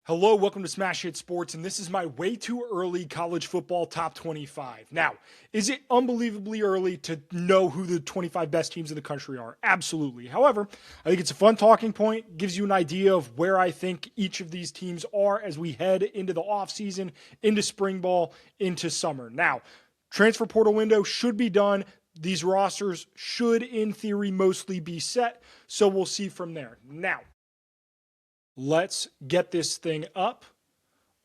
Hello, welcome to Smash Hit Sports, and this is my way too early college football top 25. Now, is it unbelievably early to know who the 25 best teams in the country are? Absolutely. However, I think it's a fun talking point, gives you an idea of where I think each of these teams are as we head into the offseason, into spring ball, into summer. Now, transfer portal window should be done. These rosters should, in theory, mostly be set, so we'll see from there. Now, let's get this thing up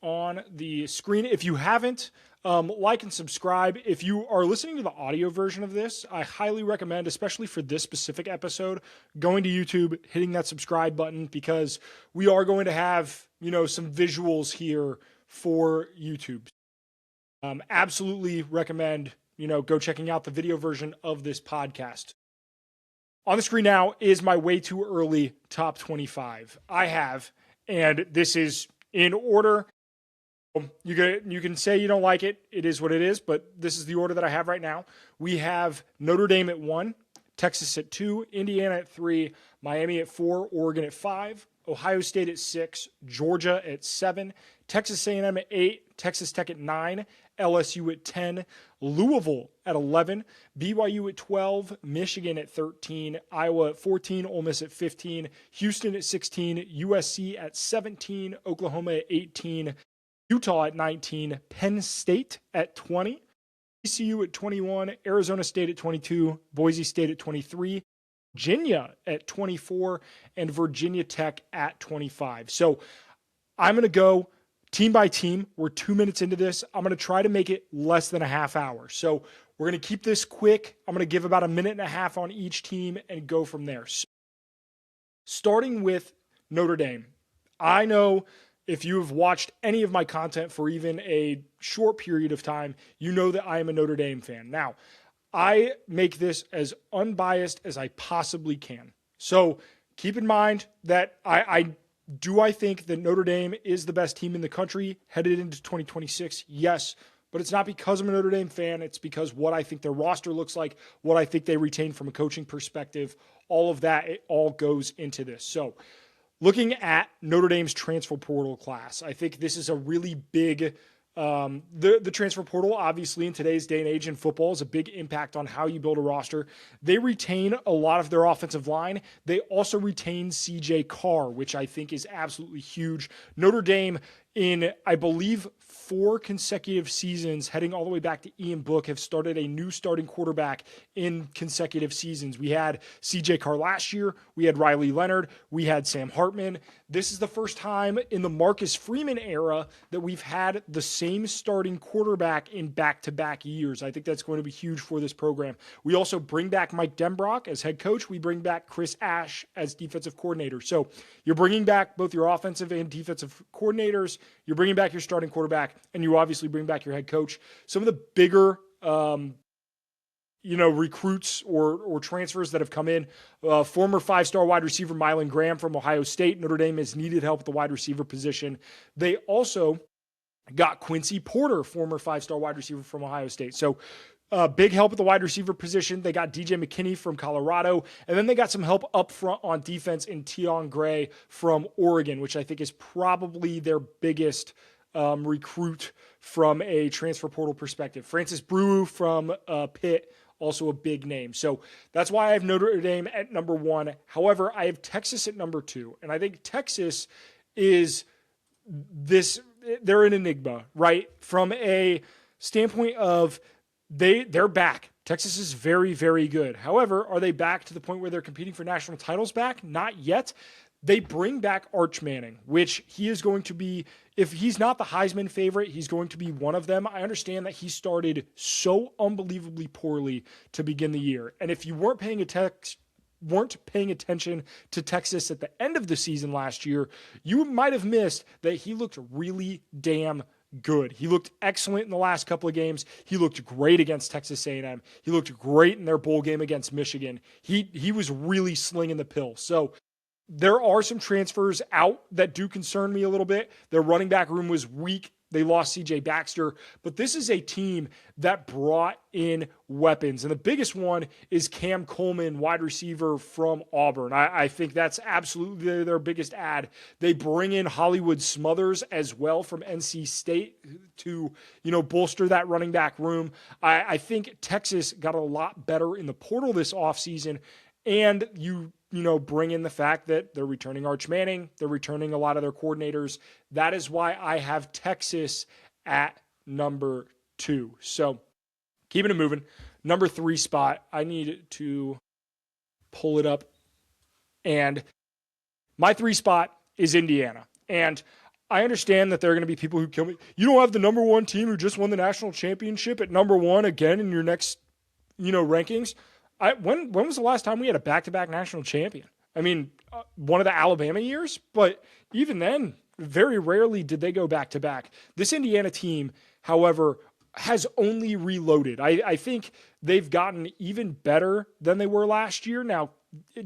on the screen. If you haven't, like and subscribe. If you are listening to the audio version of this, I highly recommend, especially for this specific episode, going to YouTube, hitting that subscribe button, because we are going to have, some visuals here for YouTube. Absolutely recommend, go checking out the video version of this podcast. On the screen now is my way too early top 25. I have, and this is in order. You can say you don't like it. It is what it is, but this is the order that I have right now. We have Notre Dame at 1, Texas at 2, Indiana at 3, Miami at 4, Oregon at 5, Ohio State at 6, Georgia at 7, Texas A&M at 8, Texas Tech at 9, LSU at 10, Louisville at 11, BYU at 12, Michigan at 13, Iowa at 14, Ole Miss at 15, Houston at 16, USC at 17, Oklahoma at 18, Utah at 19, Penn State at 20, TCU at 21, Arizona State at 22, Boise State at 23, Virginia at 24, and Virginia Tech at 25. So I'm going to go team by team. We're 2 minutes into this. I'm going to try to make it less than a half hour. So we're going to keep this quick. I'm going to give about a minute and a half on each team and go from there. So, starting with Notre Dame. I know if you have watched any of my content for even a short period of time, you know that I am a Notre Dame fan. Now, I make this as unbiased as I possibly can. So keep in mind that I think that Notre Dame is the best team in the country headed into 2026? Yes, but it's not because I'm a Notre Dame fan. It's because what I think their roster looks like, what I think they retain from a coaching perspective, all of that, it all goes into this. So looking at Notre Dame's transfer portal class, I think this is a really big the transfer portal, obviously in today's day and age in football, is a big impact on how you build a roster. They retain a lot of their offensive line. They also retain CJ Carr, which I think is absolutely huge. Notre Dame, in, I believe, 4 consecutive seasons, heading all the way back to Ian Book, have started a new starting quarterback in consecutive seasons. We had CJ Carr last year. We had Riley Leonard. We had Sam Hartman. This is the first time in the Marcus Freeman era that we've had the same starting quarterback in back-to-back years. I think that's going to be huge for this program. We also bring back Mike Denbrock as head coach. We bring back Chris Ash as defensive coordinator. So you're bringing back both your offensive and defensive coordinators. You're bringing back your starting quarterback, and you obviously bring back your head coach. Some of the bigger recruits or transfers that have come in. Former 5-star wide receiver Mylan Graham from Ohio State. Notre Dame has needed help at the wide receiver position. They also got Quincy Porter, former 5-star wide receiver from Ohio State. So big help at the wide receiver position. They got DJ McKinney from Colorado, and then they got some help up front on defense in Tion Gray from Oregon, which I think is probably their biggest recruit from a transfer portal perspective. Francis Brew from Pitt, also a big name. So that's why I have Notre Dame at number 1. However, I have Texas at number 2. And I think Texas is they're an enigma, right? From a standpoint of they're back. Texas is very, very good. However, are they back to the point where they're competing for national titles back? Not yet. They bring back Arch Manning, which he is going to be, if he's not the Heisman favorite, he's going to be one of them. I understand that he started so unbelievably poorly to begin the year. And if you weren't paying attention to Texas at the end of the season last year, you might have missed that he looked really damn good. He looked excellent in the last couple of games. He looked great against Texas A&M. He looked great in their bowl game against Michigan. He was really slinging the pill. So There are some transfers out that do concern me a little bit. Their running back room was weak. They lost CJ Baxter, but this is a team that brought in weapons. And the biggest one is Cam Coleman, wide receiver from Auburn. I think that's absolutely their biggest add. They bring in Hollywood Smothers as well from NC State to, bolster that running back room. I think Texas got a lot better in the portal this offseason. And bring in the fact that they're returning Arch Manning, they're returning a lot of their coordinators. That is why I have Texas at number 2. So keeping it moving. Number 3 spot, I need to pull it up. And my 3 spot is Indiana. And I understand that there are going to be people who kill me. You don't have the number 1 team who just won the national championship at number 1 again in your next, rankings. When was the last time we had a back-to-back national champion? I mean, one of the Alabama years, but even then, very rarely did they go back-to-back. This Indiana team, however, has only reloaded. I think they've gotten even better than they were last year. Now,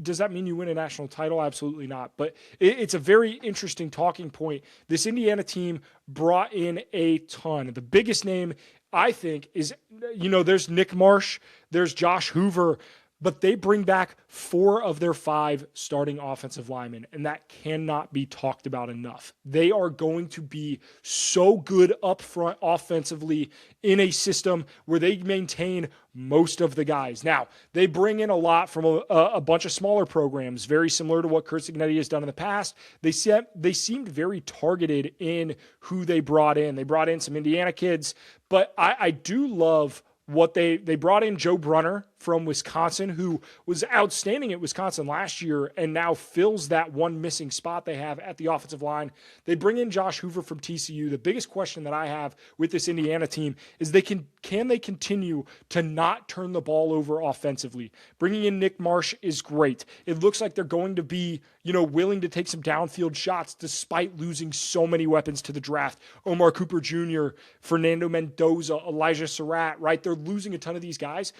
does that mean you win a national title? Absolutely not. But it's a very interesting talking point. This Indiana team brought in a ton. The biggest name, I think, is, there's Nick Marsh, there's Josh Hoover, but they bring back 4 of their 5 starting offensive linemen, and that cannot be talked about enough. They are going to be so good up front offensively in a system where they maintain most of the guys. Now, they bring in a lot from a bunch of smaller programs, very similar to what Curt Cignetti has done in the past. They seemed very targeted in who they brought in. They brought in some Indiana kids, but I do love what they brought in Joe Brunner from Wisconsin, who was outstanding at Wisconsin last year and now fills that one missing spot they have at the offensive line. They bring in Josh Hoover from TCU. The biggest question that I have with this Indiana team is can they continue to not turn the ball over offensively? Bringing in Nick Marsh is great. It looks like they're going to be, willing to take some downfield shots despite losing so many weapons to the draft. Omar Cooper Jr., Fernando Mendoza, Elijah Surratt, right? They're losing a ton of these guys.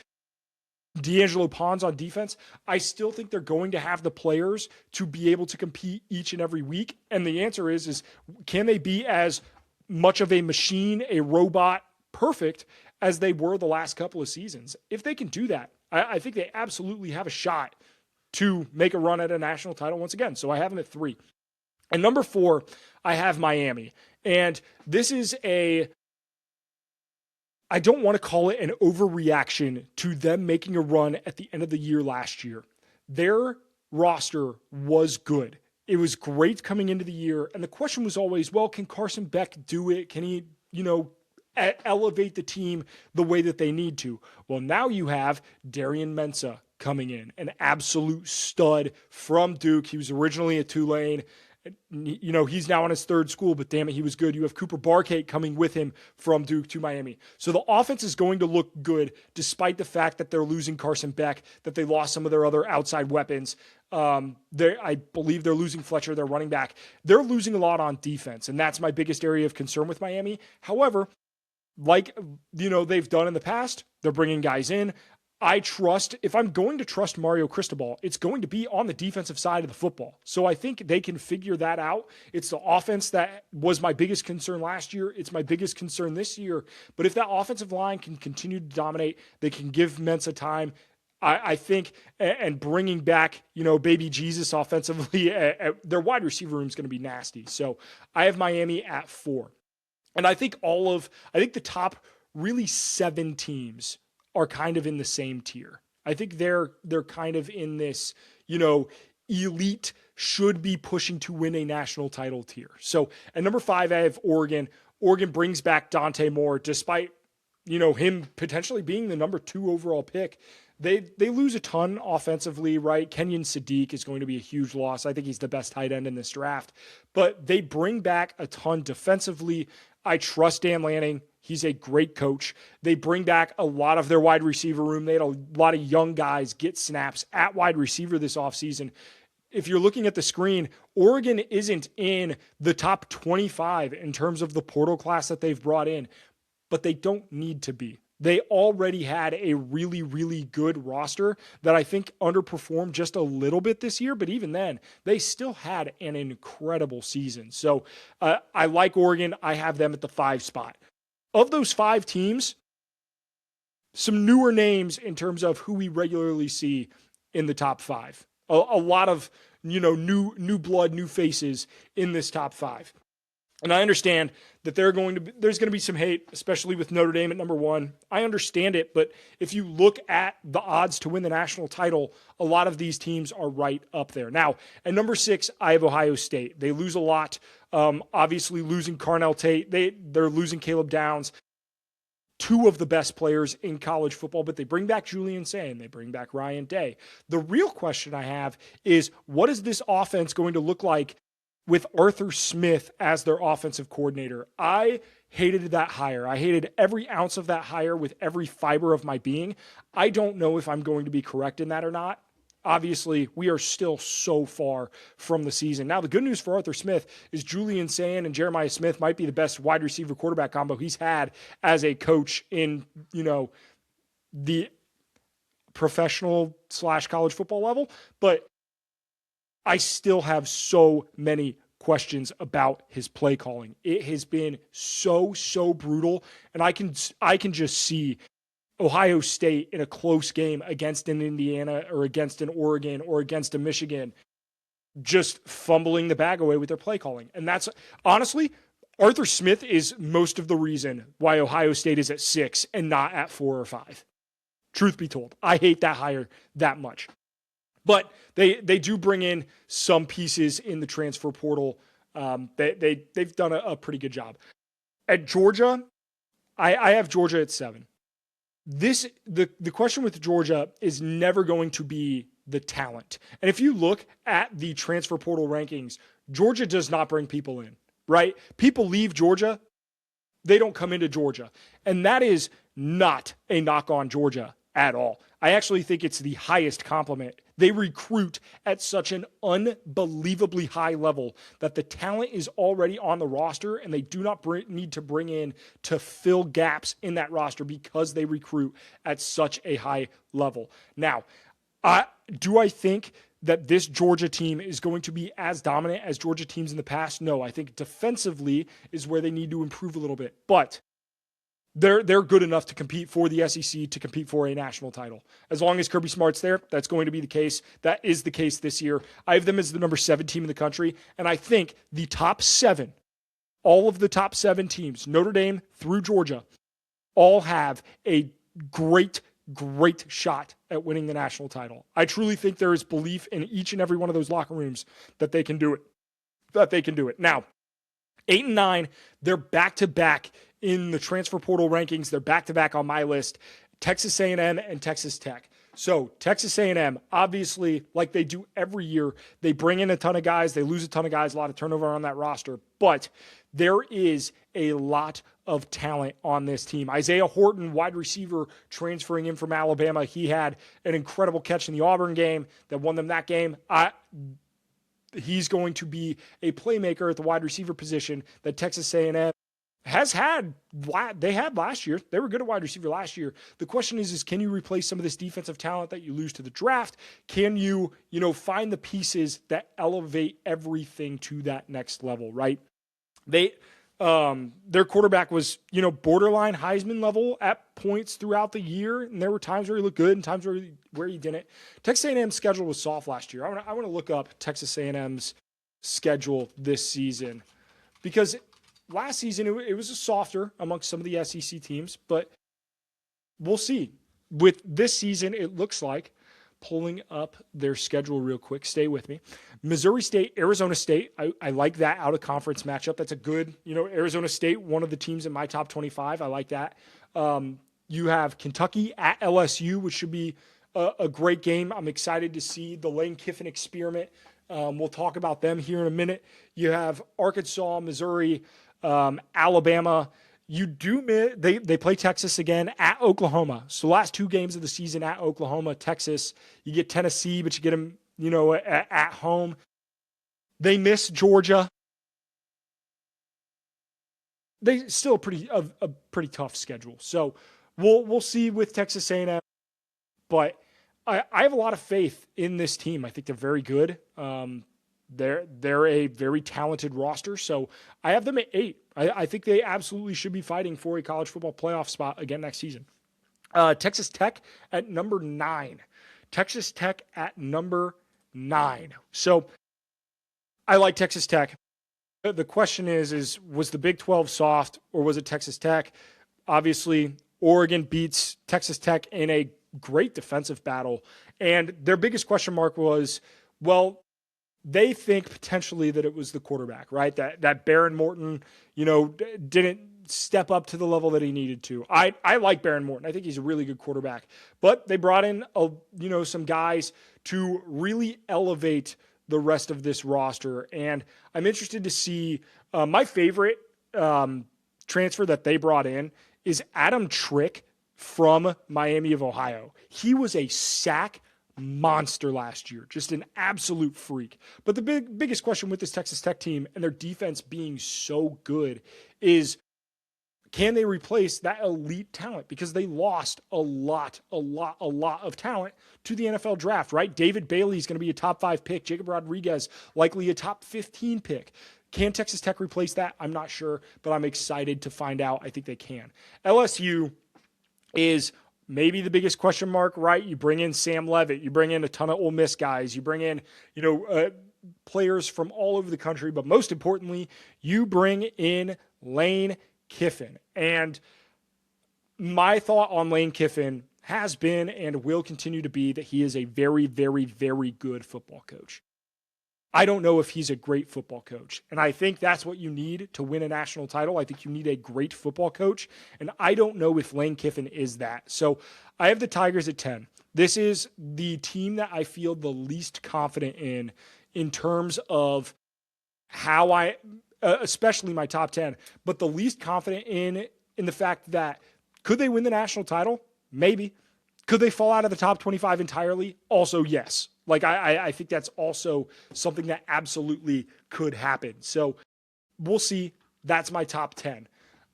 D'Angelo Pons on defense, I still think they're going to have the players to be able to compete each and every week. And the answer is can they be as much of a machine, a robot, perfect as they were the last couple of seasons? If they can do that, I think they absolutely have a shot to make a run at a national title once again. So I have them at 3. And number 4, I have Miami. And this is I don't want to call it an overreaction to them making a run at the end of the year last year. Their roster was good. It was great coming into the year. And the question was always, well, can Carson Beck do it? Can he, elevate the team the way that they need to? Well, now you have Darian Mensah coming in, an absolute stud from Duke. He was originally at Tulane. He's now on his 3rd school, but damn it, he was good. You have Cooper Barkate coming with him from Duke to Miami. So the offense is going to look good despite the fact that they're losing Carson Beck, that they lost some of their other outside weapons. I believe they're losing Fletcher, their running back. They're losing a lot on defense, and that's my biggest area of concern with Miami. However, like they've done in the past, they're bringing guys in. If I'm going to trust Mario Cristobal, it's going to be on the defensive side of the football. So I think they can figure that out. It's the offense that was my biggest concern last year. It's my biggest concern this year. But if that offensive line can continue to dominate, they can give Mensah time. I think, and bringing back, baby Jesus offensively, their wide receiver room is going to be nasty. So I have Miami at 4. And I think the top really 7 teams are kind of in the same tier. I think they're kind of in this, elite should be pushing to win a national title tier. So at number 5, I have Oregon. Oregon brings back Dante Moore, despite, him potentially being the number 2 overall pick. They lose a ton offensively, right? Kenyon Sadiq is going to be a huge loss. I think he's the best tight end in this draft. But they bring back a ton defensively. I trust Dan Lanning. He's a great coach. They bring back a lot of their wide receiver room. They had a lot of young guys get snaps at wide receiver this offseason. If you're looking at the screen, Oregon isn't in the top 25 in terms of the portal class that they've brought in, but they don't need to be. They already had a really, really good roster that I think underperformed just a little bit this year, but even then, they still had an incredible season. So I like Oregon. I have them at the 5 spot. Of those 5 teams, some newer names in terms of who we regularly see in the top 5. A lot of, new blood, new faces in this top 5. And I understand that there's going to be some hate, especially with Notre Dame at number 1. I understand it, but if you look at the odds to win the national title, a lot of these teams are right up there. Now, at number 6, I have Ohio State. They lose a lot. Obviously, losing Carnell Tate, they're losing Caleb Downs, 2 of the best players in college football, but they bring back Julian Sayin, they bring back Ryan Day. The real question I have is, what is this offense going to look like with Arthur Smith as their offensive coordinator? I hated that hire. I hated every ounce of that hire with every fiber of my being. I don't know if I'm going to be correct in that or not. Obviously, we are still so far from the season. Now, the good news for Arthur Smith is Julian Sayin and Jeremiah Smith might be the best wide receiver quarterback combo he's had as a coach in, the professional / college football level. But I still have so many questions about his play calling. It has been so brutal, and I can just see Ohio State in a close game against an Indiana or against an Oregon or against a Michigan just fumbling the bag away with their play calling. And that's honestly, Arthur Smith is most of the reason why Ohio State is at 6 and not at 4 or 5. Truth be told, I hate that hire that much. But they do bring in some pieces in the transfer portal. They've done a pretty good job. At Georgia, I have Georgia at 7. The question with Georgia is never going to be the talent. And if you look at the transfer portal rankings, Georgia does not bring people in, right? People leave Georgia, they don't come into Georgia. And that is not a knock on Georgia at all. I actually think it's the highest compliment. They recruit at such an unbelievably high level that the talent is already on the roster and they do not need to bring in to fill gaps in that roster because they recruit at such a high level. Now, do I think that this Georgia team is going to be as dominant as Georgia teams in the past? No, I think defensively is where they need to improve a little bit. But they're good enough to compete for the SEC, to compete for a national title. As long as Kirby Smart's there, that's going to be the case. That is the case this year. I have them as the number 7 team in the country, and I think the top 7, all of the top 7 teams, Notre Dame through Georgia, all have a great shot at winning the national title. I truly think there is belief in each and every one of those locker rooms that they can do it. Now, 8 and 9, they're back-to-back in the transfer portal rankings. They're back-to-back on my list, Texas A&M and Texas Tech. So Texas A&M, obviously, like they do every year, they bring in a ton of guys, they lose a ton of guys, a lot of turnover on that roster, but there is a lot of talent on this team. Isaiah Horton, wide receiver, transferring in from Alabama. He had an incredible catch in the Auburn game that won them that game. He's going to be a playmaker at the wide receiver position that Texas A&M has had. They had last year. They were good at wide receiver last year. The question is can you replace some of this defensive talent that you lose to the draft? Can you, find the pieces that elevate everything to that next level, right? Their quarterback was, borderline Heisman level at points throughout the year, and there were times where he looked good and times where he didn't. Texas A&M's schedule was soft last year. I want to look up Texas A&M's schedule this season because last season it was a softer amongst some of the SEC teams, but we'll see. With this season, it looks like, pulling up their schedule real quick, stay with me. Missouri State, Arizona State. I like that out-of-conference matchup. That's a good, Arizona State, one of the teams in my top 25. I like that. You have Kentucky at LSU, which should be a great game. I'm excited to see the Lane Kiffin experiment. We'll talk about them here in a minute. You have Arkansas, Missouri, Alabama. They play Texas again at Oklahoma. So last 2 games of the season at Oklahoma, Texas. You get Tennessee, but you get them, at home. They miss Georgia. They still a pretty tough schedule. So we'll see with Texas A&M, but I have a lot of faith in this team. I think they're very good. They're a very talented roster, so I have them at 8. I think they absolutely should be fighting for a college football playoff spot again next season. Texas Tech at number 9. Texas Tech at number 9. So I like Texas Tech. The question is was the Big 12 soft or was it Texas Tech? Obviously, Oregon beats Texas Tech in a great defensive battle. And their biggest question mark was, well, they think potentially that it was the quarterback, right? That Baron Morton, didn't step up to the level that he needed to. I like Baron Morton. I think he's a really good quarterback. But they brought in some guys to really elevate the rest of this roster. And I'm interested to see my favorite transfer that they brought in is Adam Trick from Miami of Ohio. He was a sack monster last year, just an absolute freak. But the biggest question with this Texas Tech team and their defense being so good is, can they replace that elite talent? Because they lost a lot of talent to the NFL draft, right? David Bailey is going to be a top 5 pick. Jacob Rodriguez, likely a top 15 pick. Can Texas Tech replace that? I'm not sure, but I'm excited to find out. I think they can. LSU is maybe the biggest question mark, right? You bring in Sam Leavitt. You bring in a ton of Ole Miss guys. You bring in, players from all over the country. But most importantly, you bring in Lane Kiffin. And my thought on Lane Kiffin has been and will continue to be that he is a very, very, very good football coach. I don't know if he's a great football coach. And I think that's what you need to win a national title. I think you need a great football coach. And I don't know if Lane Kiffin is that. So I have the Tigers at 10. This is the team that I feel the least confident in terms of how especially my top 10, but the least confident in the fact that could they win the national title? Maybe. Could they fall out of the top 25 entirely? Also, yes. I think that's also something that absolutely could happen. So we'll see. That's my top 10.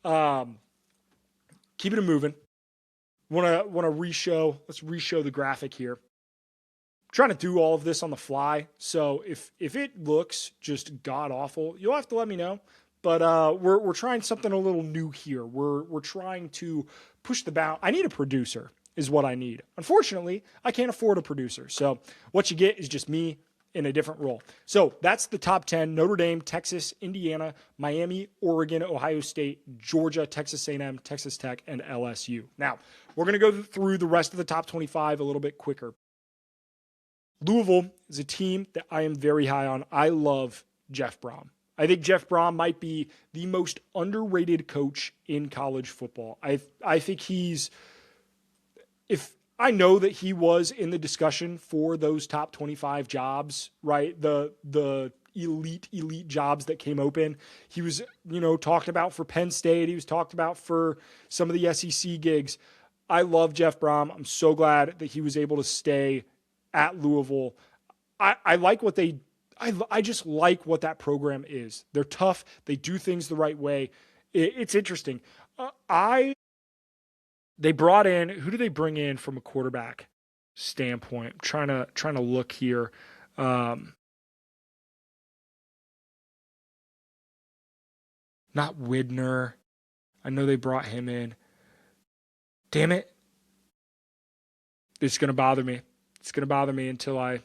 Keeping it moving. Want to reshow. Let's reshow the graphic here. I'm trying to do all of this on the fly. So if it looks just god awful, you'll have to let me know. But we're trying something a little new here. We're trying to push the bound. I need a producer is what I need. Unfortunately, I can't afford a producer. So what you get is just me in a different role. So that's the top 10: Notre Dame, Texas, Indiana, Miami, Oregon, Ohio State, Georgia, Texas A&M, Texas Tech, and LSU. Now, we're going to go through the rest of the top 25 a little bit quicker. Louisville is a team that I am very high on. I love Jeff Brom. I think Jeff Brom might be the most underrated coach in college football. I think I know that he was in the discussion for those top 25 jobs, right? The elite jobs that came open. He was, talked about for Penn State. He was talked about for some of the SEC gigs. I love Jeff Brom. I'm so glad that he was able to stay at Louisville. I like what I just like what that program is. They're tough. They do things the right way. It's interesting. They brought in, who do they bring in from a quarterback standpoint? I'm trying to look here. Not Widner. I know they brought him in. Damn it. It's going to bother me. It's going to bother me until I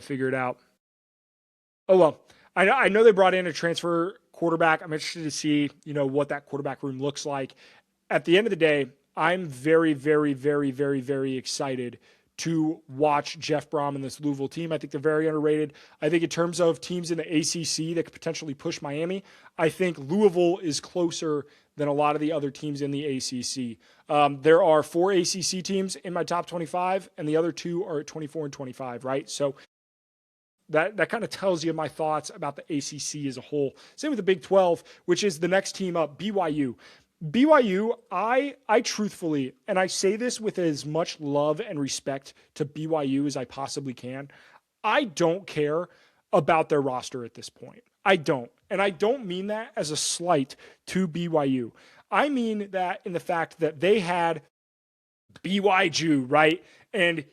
figure it out. Oh, well, I know they brought in a transfer quarterback. I'm interested to see, what that quarterback room looks like. At the end of the day, I'm very, very, very, very, very excited to watch Jeff Brom and this Louisville team. I think they're very underrated. I think in terms of teams in the ACC that could potentially push Miami, I think Louisville is closer than a lot of the other teams in the ACC. There are 4 ACC teams in my top 25, and the other 2 are at 24 and 25, right? So that kind of tells you my thoughts about the ACC as a whole. Same with the Big 12, which is the next team up, BYU. BYU, I truthfully, and I say this with as much love and respect to BYU as I possibly can, I don't care about their roster at this point. I don't. And I don't mean that as a slight to BYU. I mean that in the fact that they had BYU, right? And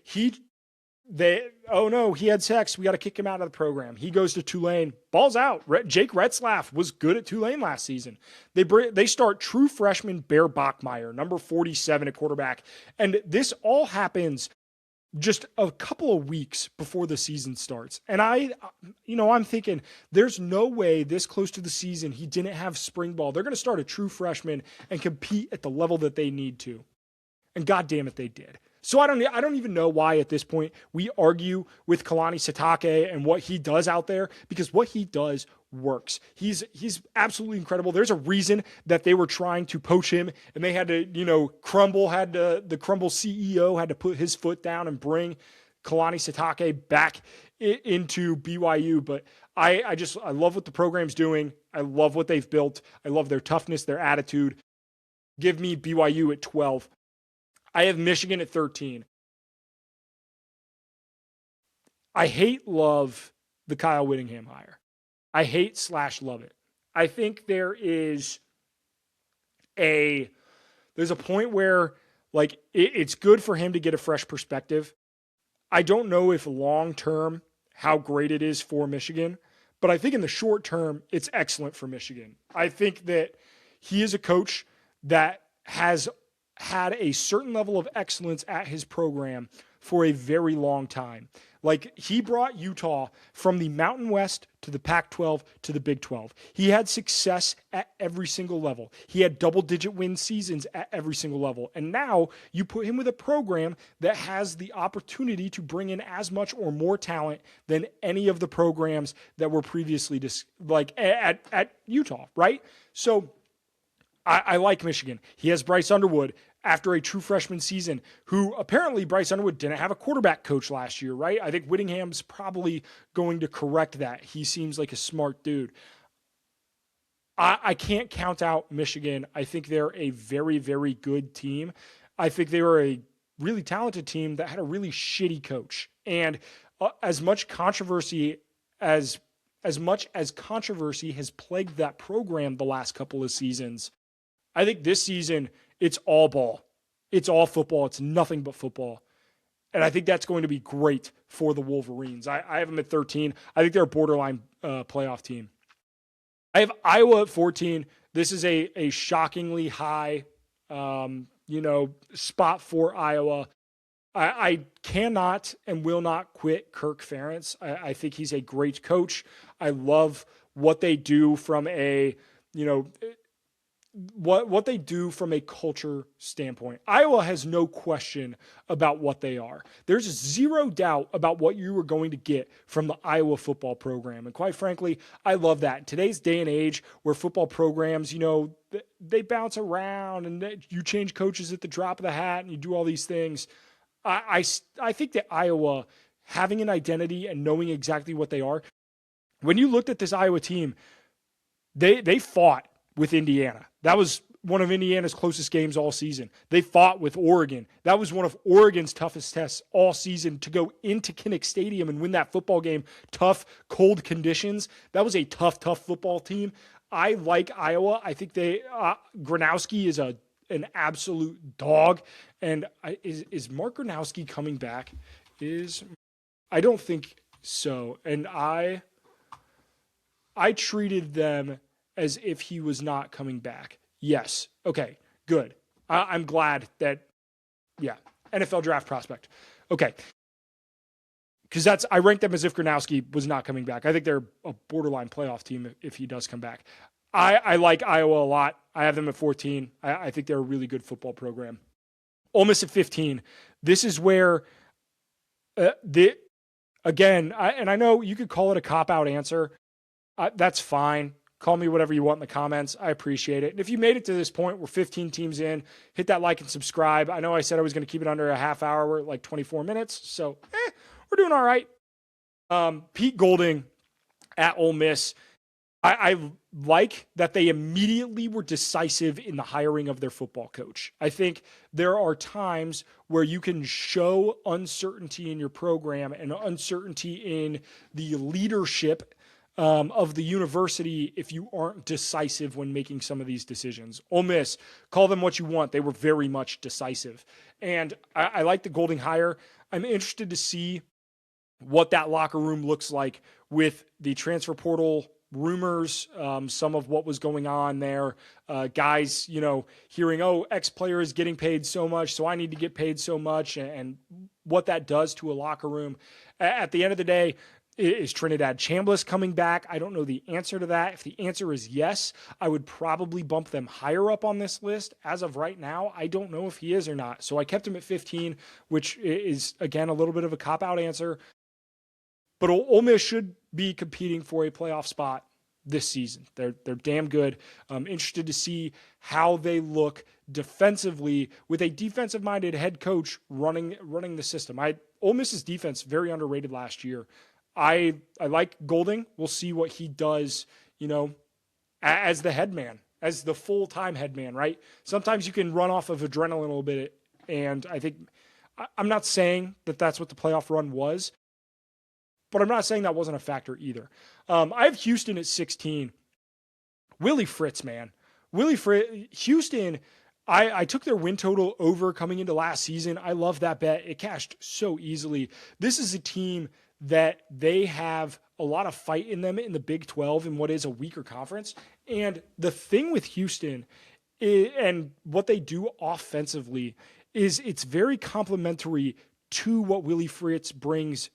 oh no, he had sex. We got to kick him out of the program. He goes to Tulane, balls out. Jake Retzlaff was good at Tulane last season. They start true freshman Bear Bachmeier, number 47 at quarterback. And this all happens just a couple of weeks before the season starts. And I'm thinking there's no way this close to the season he didn't have spring ball. They're going to start a true freshman and compete at the level that they need to. And God damn it, they did. So I don't even know why at this point we argue with Kalani Sitake and what he does out there, because what he does works. He's absolutely incredible. There's a reason that they were trying to poach him, and they had to, the Crumble CEO had to put his foot down and bring Kalani Sitake back into BYU. But I love what the program's doing. I love what they've built. I love their toughness, their attitude. Give me BYU at 12. I have Michigan at 13. I love the Kyle Whittingham hire. I hate/love it. I think there's a point where it's good for him to get a fresh perspective. I don't know if long term how great it is for Michigan, but I think in the short term it's excellent for Michigan. I think that he is a coach that has had a certain level of excellence at his program for a very long time. He brought Utah from the Mountain West to the Pac-12 to the Big 12. He had success at every single level. He had double-digit win seasons at every single level. And now you put him with a program that has the opportunity to bring in as much or more talent than any of the programs that were previously at Utah, right? So I like Michigan. He has Bryce Underwood after a true freshman season, who apparently Bryce Underwood didn't have a quarterback coach last year, right? I think Whittingham's probably going to correct that. He seems like a smart dude. I can't count out Michigan. I think they're a very, very good team. I think they were a really talented team that had a really shitty coach. And as much as controversy has plagued that program the last couple of seasons, I think this season it's all ball. It's all football. It's nothing but football. And I think that's going to be great for the Wolverines. I have them at 13. I think they're a borderline playoff team. I have Iowa at 14. This is a shockingly high, spot for Iowa. I cannot and will not quit Kirk Ferentz. I think he's a great coach. I love what they do from what they do from a culture standpoint. Iowa has no question about what they are. There's zero doubt about what you are going to get from the Iowa football program. And quite frankly, I love that. In today's day and age where football programs, they bounce around and you change coaches at the drop of the hat and you do all these things. I think that Iowa having an identity and knowing exactly what they are, when you looked at this Iowa team, they fought with Indiana. That was one of Indiana's closest games all season. They fought with Oregon. That was one of Oregon's toughest tests all season, to go into Kinnick Stadium and win that football game. Tough, cold conditions. That was a tough football team. I like Iowa. I think Gronowski is an absolute dog. And is Mark Gronowski coming back? I don't think so. And I treated them as if he was not coming back. Yes. Okay, good. I'm glad that, NFL draft prospect. Okay. Because I ranked them as if Gronowski was not coming back. I think they're a borderline playoff team if he does come back. I like Iowa a lot. I have them at 14. I think they're a really good football program. Ole Miss at 15. This is where, again, I know you could call it a cop-out answer. That's fine. Call me whatever you want in the comments. I appreciate it. And if you made it to this point, we're 15 teams in. Hit that like and subscribe. I know I said I was going to keep it under a half hour. We're at like 24 minutes. So we're doing all right. Pete Golding at Ole Miss. I like that they immediately were decisive in the hiring of their football coach. I think there are times where you can show uncertainty in your program and uncertainty in the leadership of the university if you aren't decisive when making some of these decisions. Ole Miss, call them what you want. They were very much decisive. And I like the Golding hire. I'm interested to see what that locker room looks like with the transfer portal rumors, some of what was going on there. Guys, hearing, oh, X player is getting paid so much, so I need to get paid so much, and what that does to a locker room. At the end of the day, is Trinidad Chambliss coming back? I don't know the answer to that. If the answer is yes, I would probably bump them higher up on this list. As of right now, I don't know if he is or not. So I kept him at 15, which is, again, a little bit of a cop-out answer. But Ole Miss should be competing for a playoff spot this season. They're damn good. I'm interested to see how they look defensively with a defensive-minded head coach running the system. Ole Miss's defense, very underrated last year. I like Golding. We'll see what he does, as the head man, as the full-time head man, right? Sometimes you can run off of adrenaline a little bit, and I think I'm not saying that that's what the playoff run was, but I'm not saying that wasn't a factor either. I have Houston at 16. Willie Fritz, man. Willie Fritz, Houston, I took their win total over coming into last season. I love that bet. It cashed so easily. This is a team that they have a lot of fight in them in the Big 12 in what is a weaker conference. And the thing with Houston and what they do offensively is it's very complementary to what Willie Fritz brings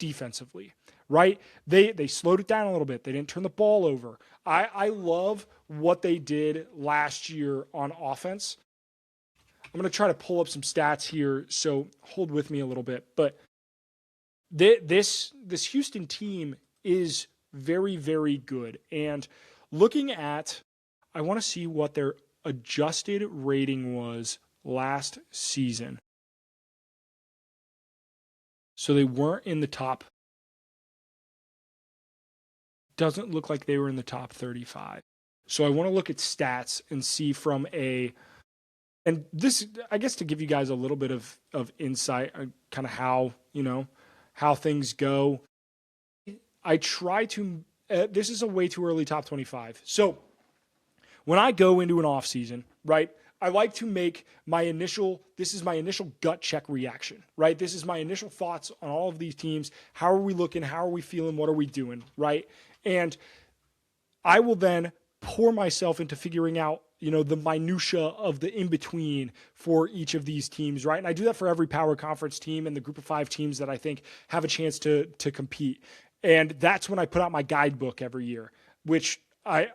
defensively, right? They slowed it down a little bit. They didn't turn the ball over. I love what they did last year on offense. I'm going to try to pull up some stats here, so hold with me a little bit. But this Houston team is very, very good. And looking at, I want to see what their adjusted rating was last season. So they weren't in the top. Doesn't look like they were in the top 35. So I want to look at stats and see and this, I guess, to give you guys a little bit of insight on kind of how things go. I try to, this is a way too early top 25. So when I go into an off season, right, I like to make this is my initial gut check reaction, right? This is my initial thoughts on all of these teams. How are we looking? How are we feeling? What are we doing, right? And I will then pour myself into figuring out, the minutia of the in-between for each of these teams, right? And I do that for every power conference team and the group of 5 teams that I think have a chance to compete. And that's when I put out my guidebook every year, which I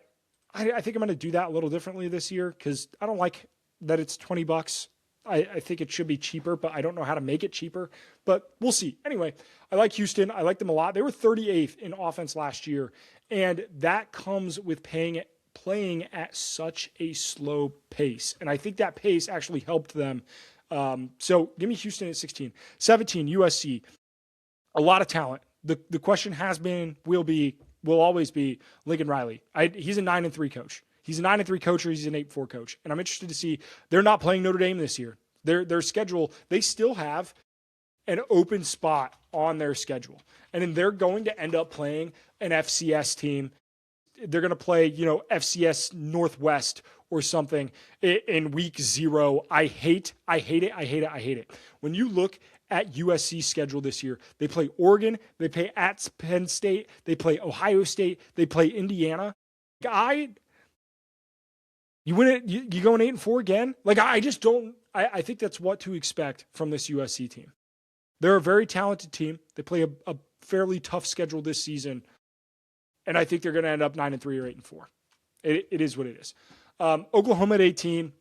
think I'm going to do that a little differently this year because I don't like that it's $20. I think it should be cheaper, but I don't know how to make it cheaper. But we'll see. Anyway, I like Houston. I like them a lot. They were 38th in offense last year, and that comes with playing at such a slow pace. And I think that pace actually helped them. So give me Houston at 16. 17, USC. A lot of talent. The question will always be Lincoln Riley. He's a 9-3 coach. He's a 9-3 coach or he's an 8-4 coach. And I'm interested to see, they're not playing Notre Dame this year. Their schedule, they still have an open spot on their schedule. And then they're going to end up playing an FCS team. They're going to play, FCS Northwest or something in week 0. I hate it. When you look at USC's schedule this year, they play Oregon, they play at Penn State, they play Ohio State, they play Indiana. You win it, you going 8-4 again? I just don't. I think that's what to expect from this USC team. They're a very talented team. They play a fairly tough schedule this season, and I think they're going to end up 9-3 or 8-4. It is what it is. Oklahoma at 18.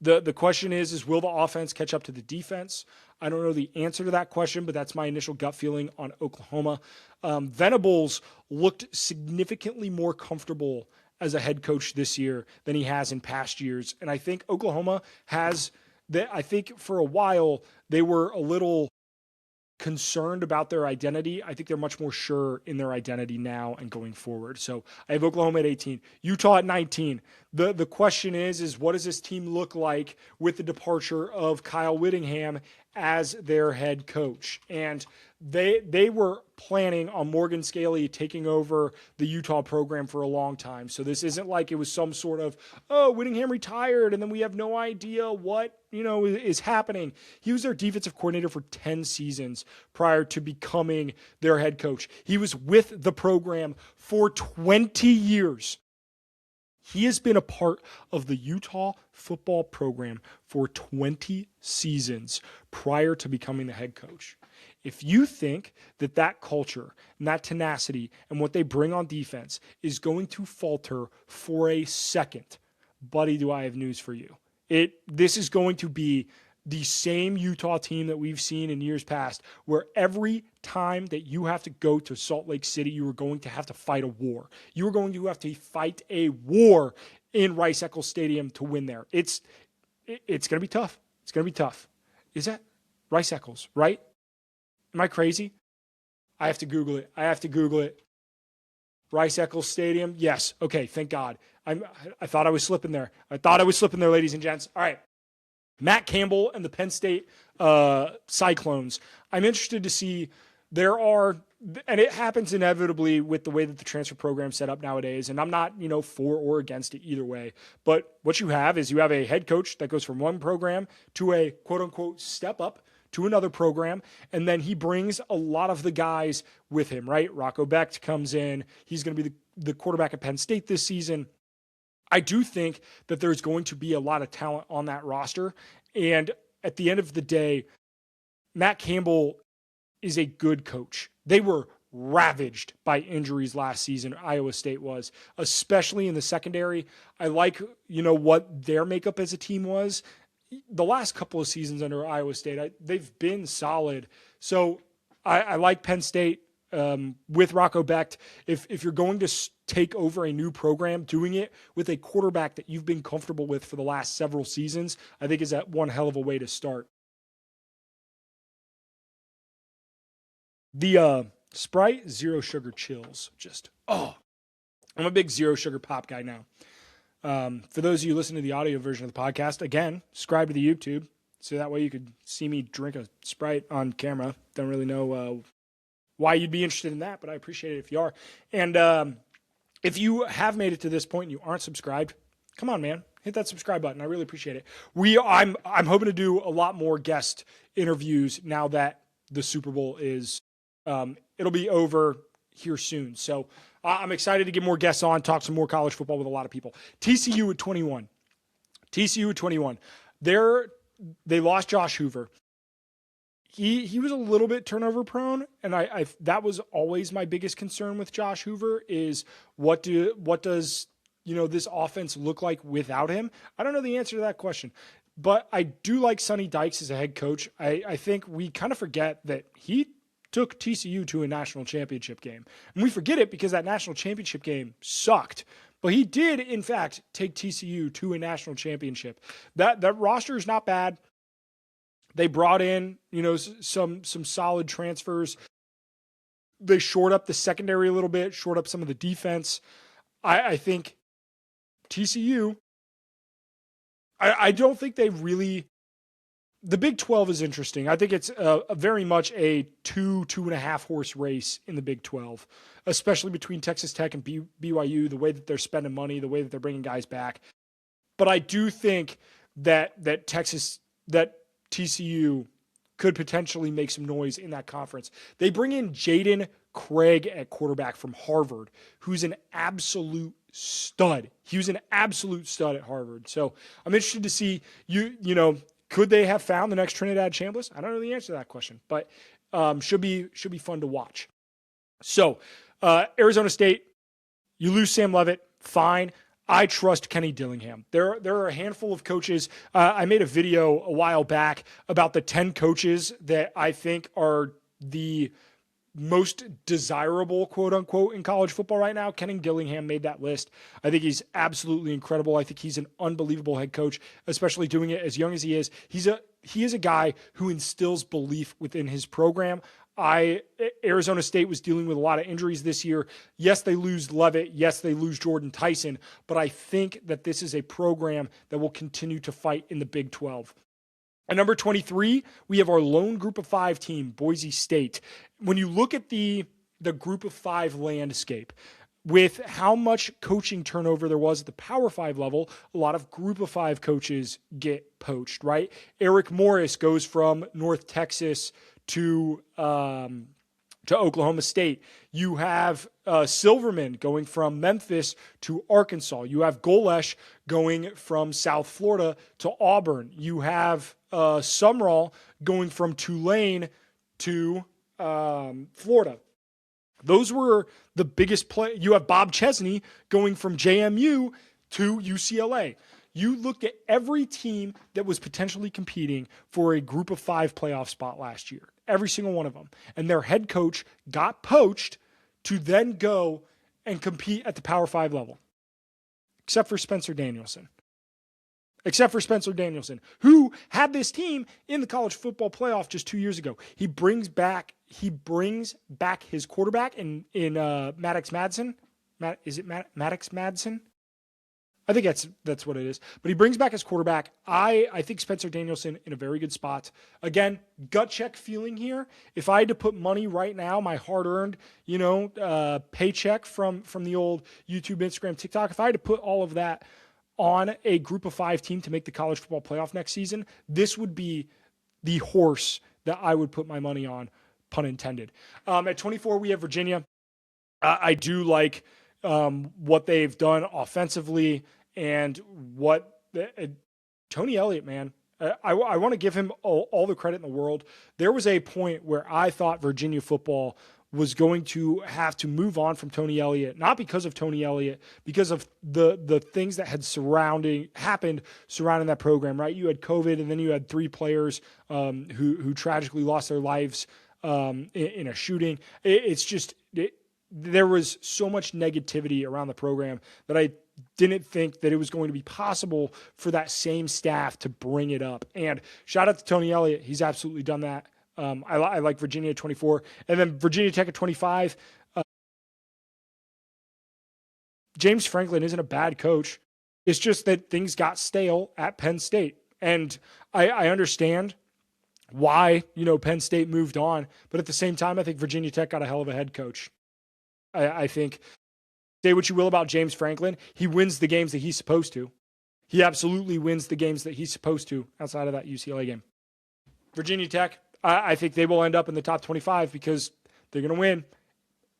The question is will the offense catch up to the defense? I don't know the answer to that question, but that's my initial gut feeling on Oklahoma. Venables looked significantly more comfortable as a head coach this year than he has in past years. And I think Oklahoma I think for a while they were a little concerned about their identity. I think they're much more sure in their identity now and going forward. So I have Oklahoma at 18. Utah at 19. The question is what does this team look like with the departure of Kyle Whittingham as their head coach? And they were planning on Morgan Scaley taking over the Utah program for a long time. So this isn't like it was some sort of, oh, Whittingham retired and then we have no idea what, is happening. He was their defensive coordinator for 10 seasons prior to becoming their head coach. He was with the program for 20 years. He has been a part of the Utah football program for 20 seasons prior to becoming the head coach. If you think that culture and that tenacity and what they bring on defense is going to falter for a second, buddy, do I have news for you. This is going to be the same Utah team that we've seen in years past, where every time that you have to go to Salt Lake City, you are going to have to fight a war. You are going to have to fight a war in Rice-Eccles Stadium to win there. It's going to be tough. It's going to be tough. Is that Rice-Eccles, right? Am I crazy? I have to Google it. Rice-Eccles Stadium. Yes. Okay. Thank God. I thought I was slipping there. Ladies and gents. All right. Matt Campbell and the Penn State Cyclones. I'm interested to see and it happens inevitably with the way that the transfer program's set up nowadays. And I'm not, for or against it either way. But what you have is a head coach that goes from one program to a quote unquote step up to another program. And then he brings a lot of the guys with him, right? Rocco Becht comes in. He's going to be the quarterback at Penn State this season. I do think that there's going to be a lot of talent on that roster. And at the end of the day, Matt Campbell is a good coach. They were ravaged by injuries last season, Iowa State was, especially in the secondary. I like, what their makeup as a team was. The last couple of seasons under Iowa State, they've been solid. So I like Penn State with Rocco Becht. If you're going to take over a new program, doing it with a quarterback that you've been comfortable with for the last several seasons, I think is that one hell of a way to start. The Sprite Zero Sugar Chills. I'm a big Zero Sugar Pop guy now. For those of you listening to the audio version of the podcast, again, subscribe to the YouTube so that way you could see me drink a Sprite on camera. Don't really know why you'd be interested in that, but I appreciate it if you are. And if you have made it to this point and you aren't subscribed, come on, man. Hit that subscribe button. I really appreciate it. I'm hoping to do a lot more guest interviews now that the Super Bowl is it'll be over here soon. So I'm excited to get more guests on, talk some more college football with a lot of people. TCU at 21. They lost Josh Hoover. He was a little bit turnover prone, and I that was always my biggest concern with Josh Hoover is what does this offense look like without him? I don't know the answer to that question, but I do like Sonny Dykes as a head coach. I think we kind of forget that he took TCU to a national championship game. And we forget it because that national championship game sucked. But he did, in fact, take TCU to a national championship. That roster is not bad. They brought in, some solid transfers. They shored up the secondary a little bit, shored up some of the defense. I think TCU, I don't think they really... The Big 12 is interesting. I think it's a very much a 2.5 horse race in the Big 12, especially between Texas Tech and BYU, the way that they're spending money, the way that they're bringing guys back. But I do think that TCU could potentially make some noise in that conference. They bring in Jaden Craig at quarterback from Harvard, who's an absolute stud. He was an absolute stud at Harvard. So I'm interested to see could they have found the next Trinidad Chambliss? I don't know the answer to that question, but should be fun to watch. So Arizona State, you lose Sam Leavitt, fine. I trust Kenny Dillingham. There are a handful of coaches. I made a video a while back about the 10 coaches that I think are the most desirable, quote unquote, in college football right now. Kenny Dillingham made that list. I think he's absolutely incredible. I think he's an unbelievable head coach, especially doing it as young as he is. He is a guy who instills belief within his program. Arizona State was dealing with a lot of injuries this year. Yes, they lose Levitt. Yes, they lose Jordan Tyson. But I think that this is a program that will continue to fight in the Big 12. At number 23, we have our lone group of 5 team, Boise State. When you look at the group of 5 landscape, with how much coaching turnover there was at the Power 5 level, a lot of group of 5 coaches get poached, right? Eric Morris goes from North Texas to Oklahoma State. You have Silverman going from Memphis to Arkansas. You have Golesh going from South Florida to Auburn. You have Sumrall going from Tulane to Florida. Those were the biggest play. You have Bob Chesney going from JMU to UCLA. You looked at every team that was potentially competing for a group of 5 playoff spot last year, every single one of them. And their head coach got poached to then go and compete at the Power 5 level, except for Spencer Danielson. Who had this team in the college football playoff just 2 years ago. He brings back his quarterback in Maddox Madsen. Is it Maddox Madsen? I think that's what it is. But he brings back his quarterback. I think Spencer Danielson in a very good spot. Again, gut check feeling here. If I had to put money right now, my hard-earned, paycheck from the old YouTube, Instagram, TikTok, if I had to put all of that on a group of 5 team to make the college football playoff next season, this would be the horse that I would put my money on, pun intended. At 24, we have Virginia. I do like what they've done offensively and what Tony Elliott, man. I want to give him all the credit in the world. There was a point where I thought Virginia football was going to have to move on from Tony Elliott, not because of Tony Elliott, because of the things that had happened surrounding that program, right? You had COVID, and then you had 3 players who tragically lost their lives in a shooting. There was so much negativity around the program that I didn't think that it was going to be possible for that same staff to bring it up. And shout out to Tony Elliott. He's absolutely done that. I like Virginia at 24. And then Virginia Tech at 25. James Franklin isn't a bad coach. It's just that things got stale at Penn State. And I understand why, Penn State moved on. But at the same time, I think Virginia Tech got a hell of a head coach. I think, say what you will about James Franklin, he wins the games that he's supposed to. He absolutely wins the games that he's supposed to outside of that UCLA game. Virginia Tech, I think they will end up in the top 25 because they're going to win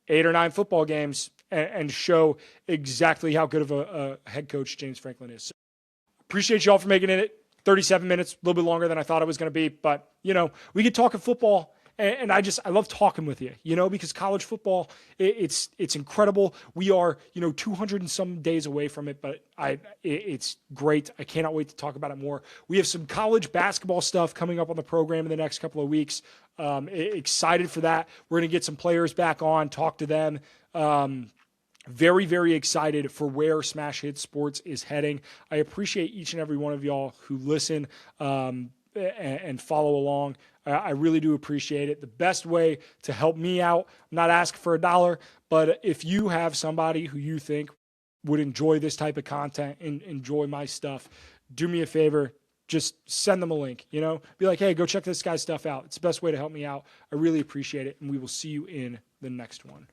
8 or 9 football games and show exactly how good of a head coach James Franklin is. So, appreciate y'all for making it 37 minutes, a little bit longer than I thought it was going to be. But, we get talking football. And I love talking with you, because college football, it's incredible. We are, 200 and some days away from it, but it's great. I cannot wait to talk about it more. We have some college basketball stuff coming up on the program in the next couple of weeks. Excited for that. We're going to get some players back on, talk to them. Very, very excited for where Smash Hit Sports is heading. I appreciate each and every one of y'all who listen and follow along. I really do appreciate it. The best way to help me out, I'm not asking for $1, but if you have somebody who you think would enjoy this type of content and enjoy my stuff, do me a favor, just send them a link, Be like, hey, go check this guy's stuff out. It's the best way to help me out. I really appreciate it, and we will see you in the next one.